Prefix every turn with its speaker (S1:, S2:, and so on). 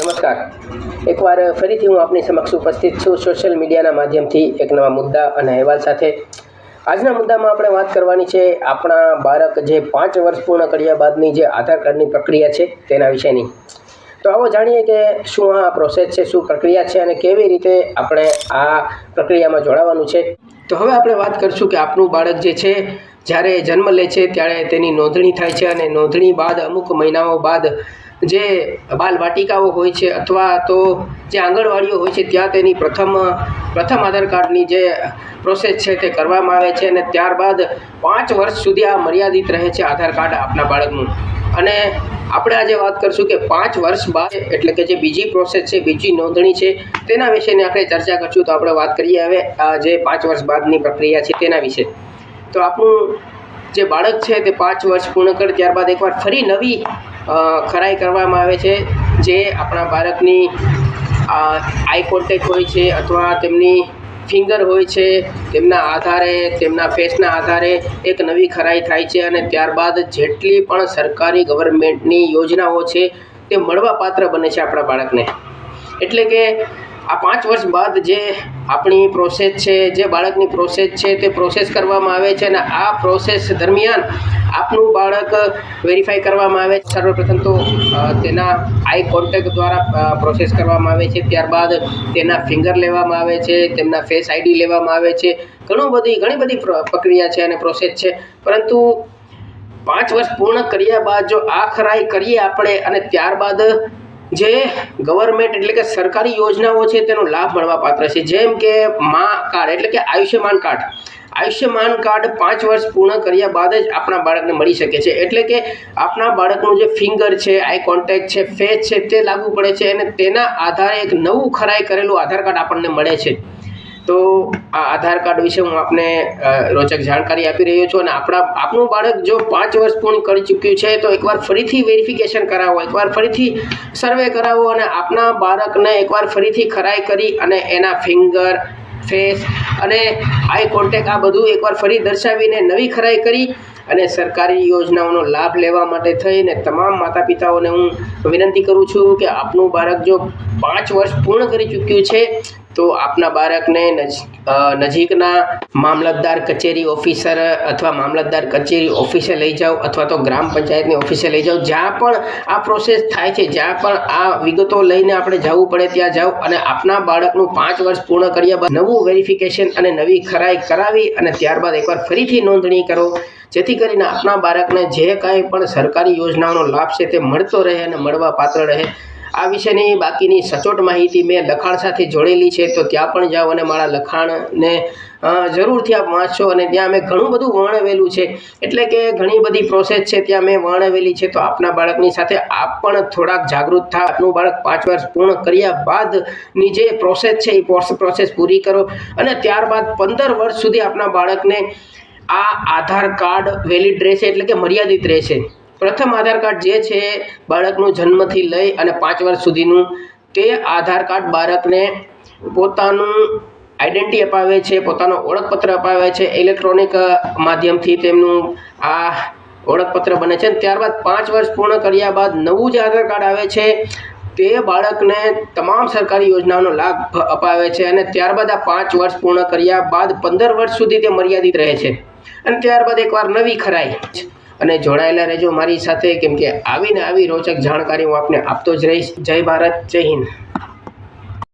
S1: નમસ્કાર. એકવાર ફરીથી હું આપની સમક્ષ ઉપસ્થિત છું સોશિયલ મીડિયાના માધ્યમથી એક નવા મુદ્દા અને અહેવાલ સાથે. આજના મુદ્દામાં આપણે વાત કરવાની છે આપણા બાળક જે 5 વર્ષ પૂર્ણ કર્યા બાદની જે આધાર કાર્ડની પ્રક્રિયા છે તેના વિશેની. તો આવો જાણીએ કે શું આ પ્રોસેસ છે, શું પ્રક્રિયા છે અને કેવી રીતે આપણે આ પ્રક્રિયામાં જોડાવાનું છે. તો હવે આપણે વાત કરીશું કે આપણું બાળક જે છે જ્યારે જન્મ લે છે ત્યારે તેની નોંધણી થાય છે અને નોંધણી બાદ અમુક મહિનાઓ બાદ જે બાલવાટિકાઓ હોય છે અથવા તો જે આંગણવાડીઓ હોય છે ત્યાં તેની પ્રથમ આધાર કાર્ડની જે પ્રોસેસ છે તે કરવામાં આવે છે અને ત્યારબાદ 5 વર્ષ સુધી આ મર્યાદિત રહે છે આધાર કાર્ડ આપણા બાળકનું. અને આપણે આજે વાત કરીશું કે 5 વર્ષ બાદ એટલે કે જે બીજી પ્રોસેસ છે, બીજી નોંધણી છે તેના વિશેની આપણે ચર્ચા કરીશું. તો આપણે વાત કરીએ હવે આ જે 5 વર્ષ બાદની પ્રક્રિયા છે તેના વિશે. તો આપણું જે બાળક છે તે 5 વર્ષ પૂર્ણ કરે ત્યારબાદ એકવાર ફરી નવી ખરાઈ કરવામાં આવે છે. જે આપણા બાળકની આઈ કોન્ટેક્ટ હોય છે અથવા તેમની ફિંગર હોય છે, તેમના આધારે, તેમના ફેસના આધારે એક નવી ખરાઈ થાય છે અને ત્યારબાદ જેટલી પણ સરકારી ગવર્મેન્ટની યોજનાઓ છે તે મળવાપાત્ર બને છે આપણા બાળકને. એટલે કે આ 5 વર્ષ બાદ જે આપણી પ્રોસેસ છે, જે બાળકની પ્રોસેસ છે તે પ્રોસેસ કરવામાં આવે છે અને આ પ્રોસેસ દરમિયાન આપનું બાળક વેરીફાઈ કરવામાં આવે છે. સર્વપ્રથમ તો તેના આઈ કોન્ટેક્ટ દ્વારા પ્રોસેસ કરવામાં આવે છે, ત્યારબાદ તેના ફિંગર લેવામાં આવે છે, તેમના ફેસ આઈડી લેવામાં આવે છે. ઘણી બધી પ્રક્રિયા છે અને પ્રોસેસ છે. પરંતુ 5 વર્ષ પૂર્ણ કર્યા બાદ જો આ ખરાઈ કરીએ આપણે અને ત્યારબાદ જે ગવર્મેન્ટ એટલે કે સરકારી યોજનાઓ છે તેનો લાભ મળવાપાત્ર છે. જેમ કે મા કાર્ડ એટલે કે આયુષ્યમાન કાર્ડ 5 વર્ષ પૂર્ણ કર્યા બાદ જ આપણા બાળકને મળી શકે છે. એટલે કે આપણા બાળકનું જે ફિંગર છે, આઈ કોન્ટેક્ટ છે, ફેસ છે તે લાગુ પડે છે અને તેના આધારે એક નવું ખરાઈ કરેલું આધાર કાર્ડ આપણને મળે છે. તો આ આધાર કાર્ડ વિશે હું આપને રોચક જાણકારી આપી રહ્યો છું. અને આપણું બાળક જો 5 વર્ષ પૂર્ણ કરી ચૂક્યું છે તો એકવાર ફરીથી વેરિફિકેશન કરાવો, એકવાર ફરીથી સર્વે કરાવો અને આપણા બાળકને એકવાર ફરીથી ખરાઈ કરી અને એના ફિંગર, ફેસ અને આઈ કોન્ટેક્ટ આ બધું એકવાર ફરી દર્શાવીને નવી ખરાઈ કરી અને સરકારી યોજનાઓનો લાભ લેવા માટે થઈને તમામ માતા પિતાઓને હું વિનંતી કરું છું કે આપનું બાળક જો 5 વર્ષ પૂર્ણ કરી ચૂક્યું છે તો આપના બાળકને નજીકના મામલતદાર કચેરી ઓફિસર અથવા મામલતદાર કચેરી ઓફિસે લઈ જાઓ અથવા તો ગ્રામ પંચાયતની ઓફિસે લઈ જાઓ. જ્યાં પણ આ પ્રોસેસ થાય છે, જ્યાં પણ આ વિગતો લઈને આપણે જવું પડે ત્યાં જાઓ અને આપના બાળકનું 5 વર્ષ પૂર્ણ કર્યા બાદ નવું વેરિફિકેશન અને નવી ખરાઈ કરાવી અને ત્યારબાદ એકવાર ફરીથી નોંધણી કરો, જેથી કરીને આપણા બાળકને જે કાંઈ પણ સરકારી યોજનાઓનો લાભ છે તે મળતો રહે અને મળવા પાત્ર રહે. આ વિશેની બાકીની સચોટ માહિતી મેં લખાણ સાથે જોડેલી છે, તો ત્યાં પણ જાઓ અને મારા લખાણને જરૂરથી આપ વાંચો. અને ત્યાં મેં ઘણું બધું વર્ણવેલું છે, એટલે કે ઘણી બધી પ્રોસેસ છે ત્યાં મેં વર્ણવેલી છે. તો આપના બાળકની સાથે આપ પણ થોડાક જાગૃત થાવ. આપનું બાળક 5 વર્ષ પૂર્ણ કર્યા બાદની જે પ્રોસેસ છે એ પ્રોસેસ પૂરી કરો અને ત્યારબાદ 15 વર્ષ સુધી આપના બાળકને આ આધાર કાર્ડ વેલિડ રહેશે, એટલે કે મર્યાદિત રહેશે. પ્રથમ આધાર કાર્ડ જે છે બાળકનું જન્મથી લઈ અને 5 વર્ષ સુધીનું, તે આધાર કાર્ડ બાળકને પોતાનું આઈડેન્ટિટી અપાવે છે, પોતાનો ઓળખપત્ર અપાવે છે. ઇલેક્ટ્રોનિક માધ્યમથી તેમનું આ ઓળખપત્ર બને છે. ત્યારબાદ 5 વર્ષ પૂર્ણ કર્યા બાદ નવું જે આધાર કાર્ડ આવે છે તે બાળકને તમામ સરકારી યોજનાઓનો લાભ અપાવે છે અને ત્યારબાદ આ 5 વર્ષ પૂર્ણ કર્યા બાદ 15 વર્ષ સુધી તે મર્યાદિત રહે છે અને ત્યારબાદ એકવાર નવી ખરાઈ. અને જોડાયેલા રહેજો મારી સાથે, કેમ કે આવી રોચક જાણકારી હું આપને આપતો જ રહીશ. જય ભારત, જય હિન્દ.